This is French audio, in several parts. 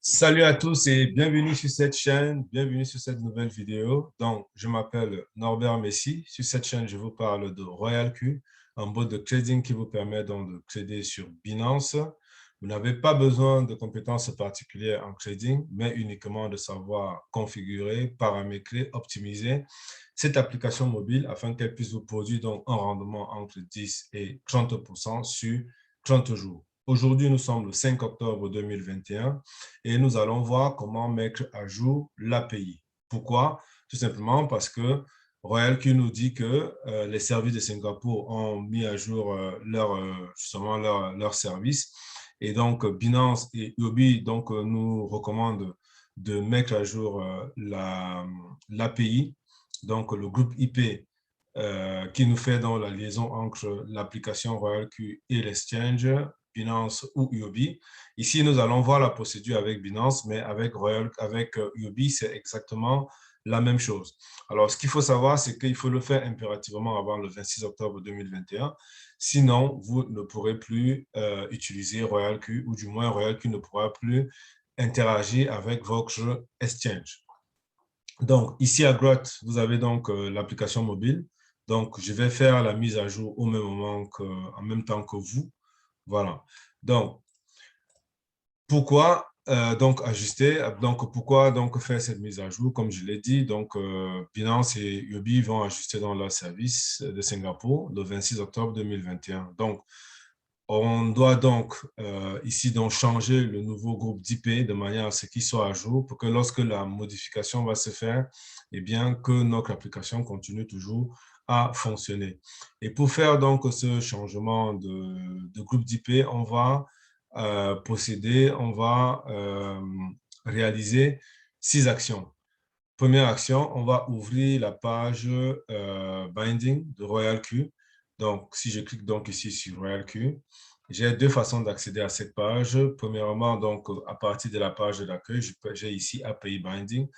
Salut à tous et bienvenue sur cette chaîne, bienvenue sur cette nouvelle vidéo. Donc, je m'appelle Norbert Messi. Sur cette chaîne, je vous parle de RoyalQ, un bot de trading qui vous permet donc de trader sur Binance. Vous n'avez pas besoin de compétences particulières en trading, mais uniquement de savoir configurer, paramétrer, optimiser cette application mobile afin qu'elle puisse vous produire donc un rendement entre 10 et 30% sur 30 jours. Aujourd'hui, nous sommes le 5 octobre 2021 et nous allons voir comment mettre à jour l'API. Pourquoi? Tout simplement parce que RoyalQ nous dit que les services de Singapour ont mis à jour justement leur service. Et donc, Binance et Huobi nous recommandent de mettre à jour l'API, donc le groupe IP qui nous fait donc la liaison entre l'application RoyalQ et l'exchange Binance ou Huobi. Ici, nous allons voir la procédure avec Binance, mais avec Huobi, c'est exactement la même chose. Alors, ce qu'il faut savoir, c'est qu'il faut le faire impérativement avant le 26 octobre 2021. Sinon, vous ne pourrez plus utiliser RoyalQ, ou du moins RoyalQ ne pourra plus interagir avec votre exchange. Donc, ici à droite, vous avez donc l'application mobile. Donc, je vais faire la mise à jour au même moment en même temps que vous. Voilà. Donc, pourquoi donc ajuster? Donc, pourquoi donc faire cette mise à jour? Comme je l'ai dit, donc Binance et Huobi vont ajuster dans leur service de Singapour le 26 octobre 2021. Donc, on doit donc ici donc changer le nouveau groupe d'IP de manière à ce qu'il soit à jour pour que lorsque la modification va se faire, eh bien que notre application continue toujours à fonctionner. Et pour faire donc ce changement de groupe d'IP, on va on va réaliser 6 actions. Première action, on va ouvrir la page Binding de RoyalQ. Donc, si je clique donc ici sur RoyalQ, j'ai deux façons d'accéder à cette page. Premièrement, donc, à partir de la page d'accueil, j'ai ici API Binding.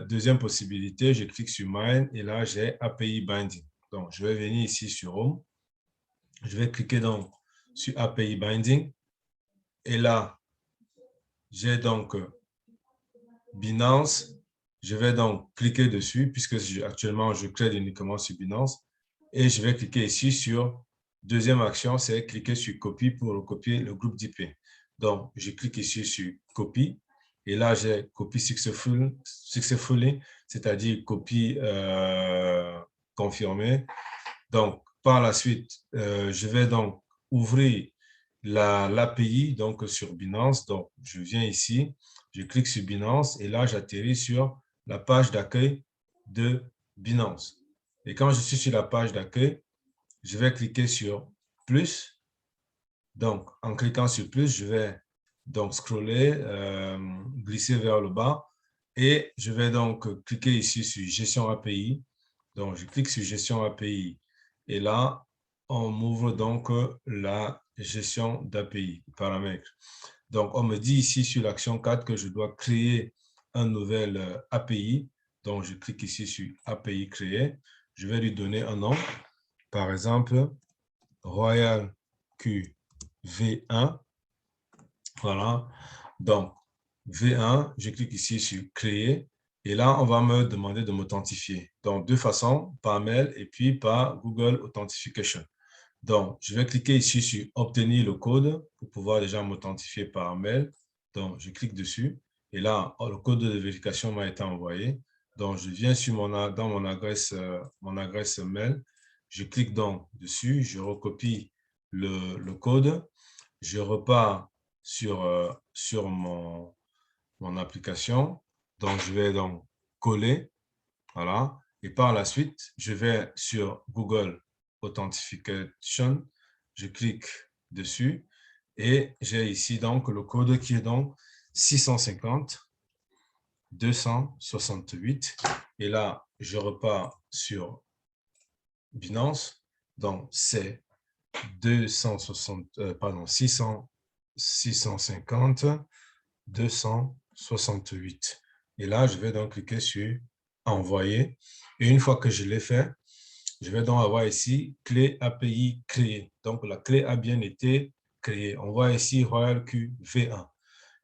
Deuxième possibilité, je clique sur Mine et là, j'ai API Binding. Donc, je vais venir ici sur Home. Je vais cliquer donc sur API Binding. Et là, j'ai donc Binance. Je vais donc cliquer dessus puisque actuellement, je crée uniquement sur Binance. Et je vais cliquer ici sur deuxième action, c'est cliquer sur copie pour recopier le groupe d'IP. Donc, je clique ici sur copie. Et là, j'ai copie successfully, c'est-à-dire copie confirmée. Donc, par la suite, je vais donc ouvrir l'API donc sur Binance. Donc, je viens ici, je clique sur Binance et là, j'atterris sur la page d'accueil de Binance. Et quand je suis sur la page d'accueil, je vais cliquer sur plus. Donc, en cliquant sur plus, je vais donc scroller, glisser vers le bas et je vais donc cliquer ici sur gestion API. Donc, je clique sur gestion API et là, on m'ouvre donc la gestion d'API, paramètres. Donc, on me dit ici sur l'action 4 que je dois créer un nouvel API. Donc, je clique ici sur API créer. Je vais lui donner un nom. Par exemple, RoyalQ V1. Voilà. Donc, V1, je clique ici sur créer. Et là, on va me demander de m'authentifier. Donc, deux façons, par mail et puis par Google Authentication. Donc, je vais cliquer ici sur obtenir le code pour pouvoir déjà m'authentifier par mail. Donc, je clique dessus. Et là, le code de vérification m'a été envoyé. Donc, je viens sur dans mon adresse mail. Je clique donc dessus. Je recopie le code. Je repars sur mon application. Donc, je vais donc coller. Voilà. Et par la suite, je vais sur Google Authentication. Je clique dessus et j'ai ici donc le code qui est donc 650 268. Et là, je repars sur Binance. Donc, c'est 650 268. Et là, je vais donc cliquer sur envoyer. Et une fois que je l'ai fait, je vais donc avoir ici clé API créée. Donc, la clé a bien été créée. On voit ici RoyalQ V1.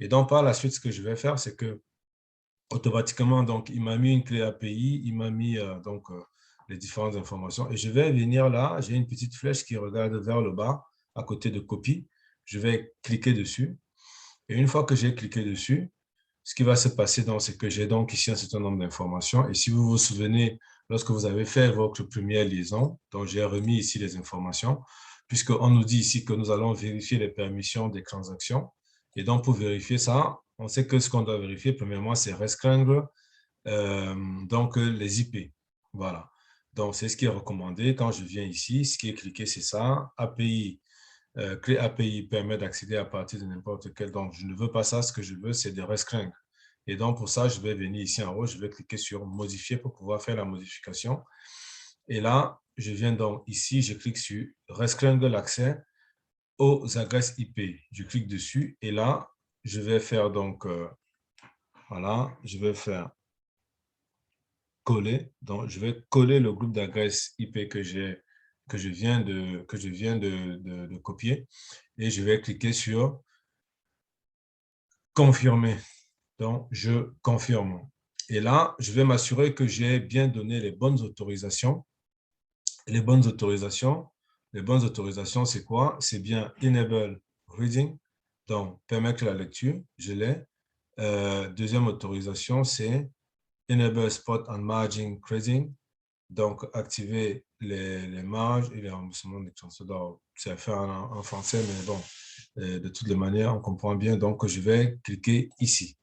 Et donc, par la suite, ce que je vais faire, c'est que automatiquement, donc, il m'a mis une clé API, il m'a mis les différentes informations. Et je vais venir là, j'ai une petite flèche qui regarde vers le bas, à côté de copie. Je vais cliquer dessus. Et une fois que j'ai cliqué dessus, ce qui va se passer, c'est que j'ai donc ici un certain nombre d'informations. Et si vous vous souvenez, lorsque vous avez fait votre première liaison, donc j'ai remis ici les informations, puisqu'on nous dit ici que nous allons vérifier les permissions des transactions. Et donc, pour vérifier ça, on sait que ce qu'on doit vérifier, premièrement, c'est restreindre donc les IP. Voilà. Donc, c'est ce qui est recommandé. Quand je viens ici, ce qui est cliqué, c'est ça. API, clé API permet d'accéder à partir de n'importe quel. Donc, je ne veux pas ça. Ce que je veux, c'est de restreindre. Et donc, pour ça, je vais venir ici en haut. Je vais cliquer sur modifier pour pouvoir faire la modification. Et là, je viens donc ici, je clique sur restreindre l'accès aux adresses IP. Je clique dessus et là, je vais faire donc, voilà, je vais faire coller. Donc, je vais coller le groupe d'adresses IP que je viens de copier et je vais cliquer sur confirmer. Donc, je confirme. Et là, je vais m'assurer que j'ai bien donné les bonnes autorisations. Les bonnes autorisations, c'est quoi? C'est bien enable reading, donc permettre la lecture, je l'ai. Deuxième autorisation, c'est enable spot and margin trading, donc activer les marges et les remboursements des transferts. C'est fait en français, mais bon, de toutes les manières, on comprend bien. Donc, je vais cliquer ici.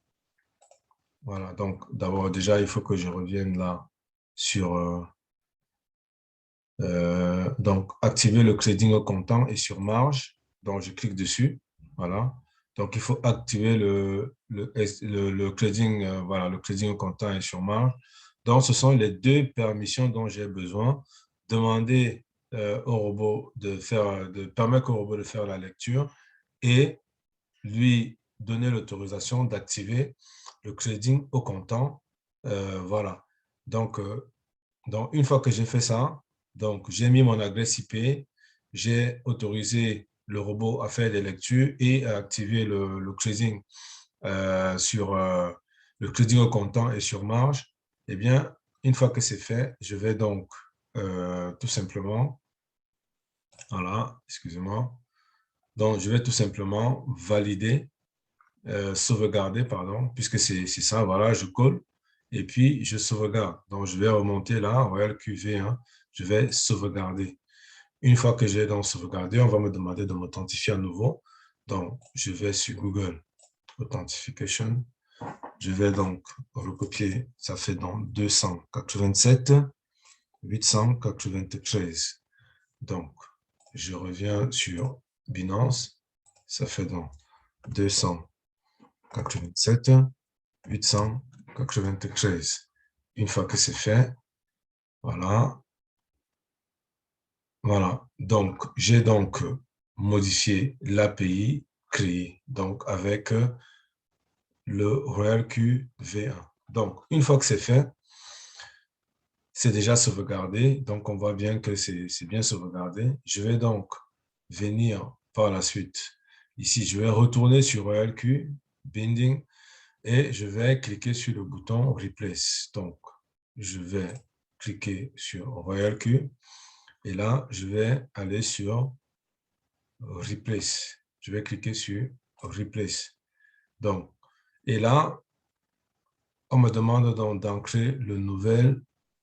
Voilà, donc d'abord, déjà, il faut que je revienne là sur donc activer le trading au comptant et sur marge. Donc, je clique dessus. Voilà. Donc, il faut activer le trading, voilà, le trading au comptant et sur marge. Donc, ce sont les deux permissions dont j'ai besoin. Demander au robot de permettre au robot de faire la lecture et lui donner l'autorisation d'activer le trading au comptant. Voilà. Donc, une fois que j'ai fait ça, donc j'ai mis mon adresse IP, j'ai autorisé le robot à faire des lectures et à activer le trading sur le trading au comptant et sur marge. Eh bien, une fois que c'est fait, je vais donc tout simplement, voilà, excusez-moi, donc je vais tout simplement valider sauvegarder, pardon, puisque c'est ça, voilà, je colle et puis je sauvegarde. Donc, je vais remonter là, Royal QV1, je vais sauvegarder. Une fois que j'ai donc sauvegardé, on va me demander de m'authentifier à nouveau. Donc, je vais sur Google Authentification. Je vais donc recopier, ça fait donc 287, 893. Donc, je reviens sur Binance, ça fait donc 287, 893. Une fois que c'est fait, voilà. Voilà. Donc, j'ai donc modifié l'API créé donc avec le Royal QV1. Donc, une fois que c'est fait, c'est déjà sauvegardé. Donc, on voit bien que c'est bien sauvegardé. Je vais donc venir par la suite. Ici, je vais retourner sur Royal Q, Binding, et je vais cliquer sur le bouton Replace. Donc, je vais cliquer sur Royal Q et là, je vais aller sur Replace. Je vais cliquer sur Replace. Donc, et là, on me demande donc d'ancrer le nouvel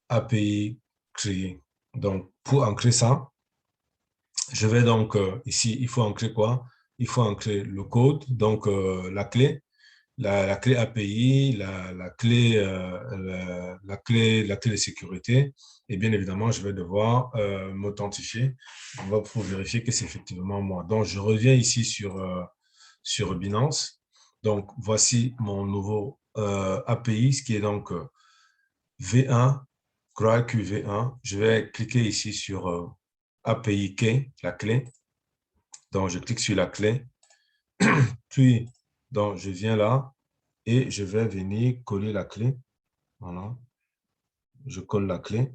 API créé. Donc, pour ancrer ça, je vais donc ici, il faut ancrer quoi? Il faut ancrer le code, donc la clé. La clé API, la clé de sécurité. Et bien évidemment, je vais devoir m'authentifier pour vérifier que c'est effectivement moi. Donc, je reviens ici sur Binance. Donc, voici mon nouveau API, ce qui est donc V1, GraaalQ V1. Je vais cliquer ici sur API Key, la clé. Donc, je clique sur la clé. Puis, donc, je viens là et je vais venir coller la clé. Voilà. Je colle la clé.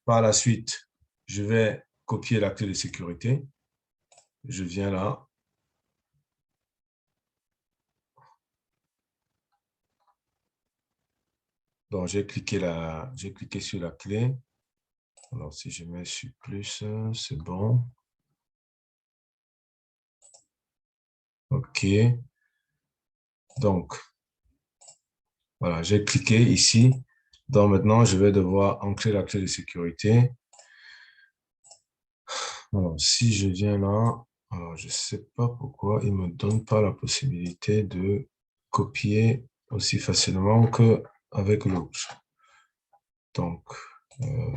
Par la suite, je vais copier la clé de sécurité. Je viens là. Donc, j'ai cliqué sur la clé. Alors, si je mets sur plus, c'est bon. OK. Donc, voilà, j'ai cliqué ici. Donc, maintenant, je vais devoir ancrer la clé de sécurité. Alors, si je viens là, alors je ne sais pas pourquoi il ne me donne pas la possibilité de copier aussi facilement qu'avec l'autre. Donc,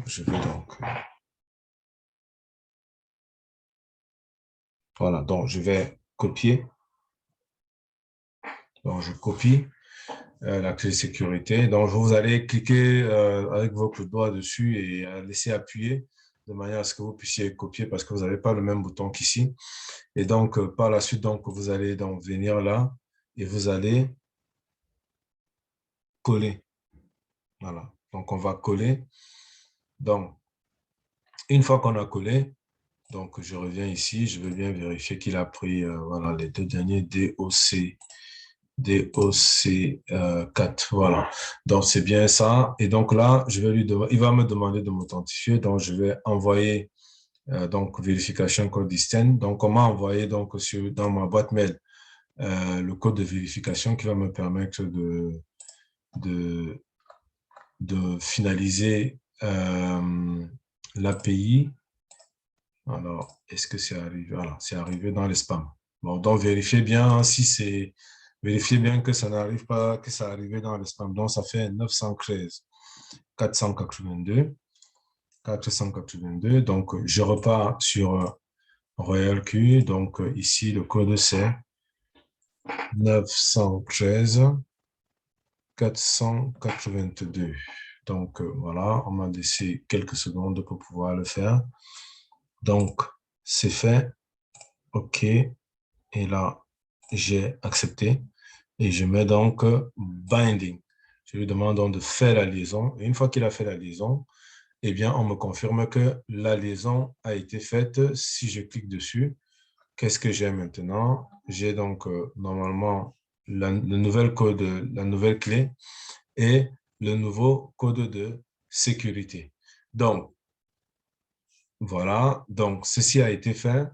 je vais donc... Voilà, donc je vais copier. Donc, je copie la clé de sécurité. Donc, vous allez cliquer avec votre doigt dessus et laisser appuyer de manière à ce que vous puissiez copier parce que vous n'avez pas le même bouton qu'ici. Et donc, par la suite, donc, vous allez donc venir là et vous allez coller. Voilà. Donc, on va coller. Donc, une fois qu'on a collé, donc je reviens ici, je veux bien vérifier qu'il a pris voilà, les deux derniers DOC 4. Voilà. Donc, c'est bien ça. Et donc là, il va me demander de m'authentifier. Donc, je vais envoyer donc vérification code distinct. Donc, on m'a envoyé donc dans ma boîte mail le code de vérification qui va me permettre de, de finaliser l'API. Alors, est-ce que c'est arrivé? Voilà, c'est arrivé dans les spams. Bon, donc vérifiez bien si c'est... Vérifiez bien que ça n'arrive pas, que ça arrive dans les spams. Donc, ça fait 913 482. 482. Donc, je repars sur Royal Q. Donc, ici, le code c'est 913 482. Donc, voilà, on m'a laissé quelques secondes pour pouvoir le faire. Donc, c'est fait. OK. Et là, j'ai accepté. Et je mets donc binding. Je lui demande donc de faire la liaison. Et une fois qu'il a fait la liaison, eh bien, on me confirme que la liaison a été faite. Si je clique dessus, qu'est-ce que j'ai maintenant? J'ai donc normalement le nouvel code, la nouvelle clé et le nouveau code de sécurité. Donc, voilà. Donc, ceci a été fait.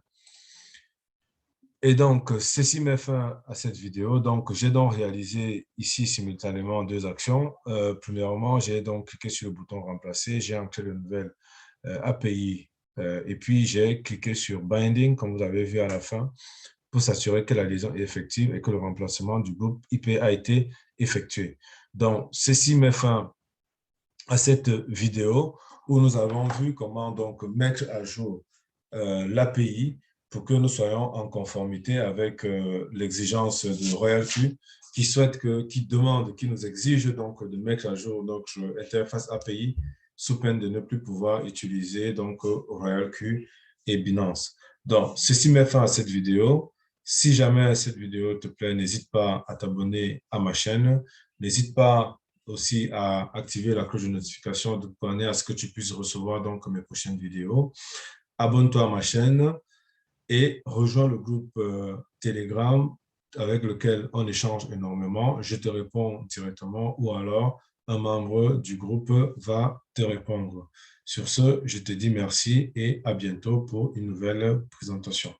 Et donc, ceci met fin à cette vidéo. Donc, j'ai donc réalisé ici simultanément deux actions. Premièrement, j'ai donc cliqué sur le bouton remplacer. J'ai ancré le nouvel API et puis j'ai cliqué sur Binding, comme vous avez vu à la fin, pour s'assurer que la liaison est effective et que le remplacement du groupe IP a été effectué. Donc, ceci met fin à cette vidéo où nous avons vu comment donc mettre à jour l'API pour que nous soyons en conformité avec l'exigence de Royalty qui demande, qui nous exige donc de mettre à jour notre interface API sous peine de ne plus pouvoir utiliser donc Royalty et Binance. Donc, ceci met fin à cette vidéo. Si jamais cette vidéo te plaît, n'hésite pas à t'abonner à ma chaîne. N'hésite pas aussi à activer la cloche de notification de manière à ce que tu puisses recevoir donc mes prochaines vidéos. Abonne-toi à ma chaîne et rejoins le groupe Telegram avec lequel on échange énormément. Je te réponds directement ou alors un membre du groupe va te répondre. Sur ce, je te dis merci et à bientôt pour une nouvelle présentation.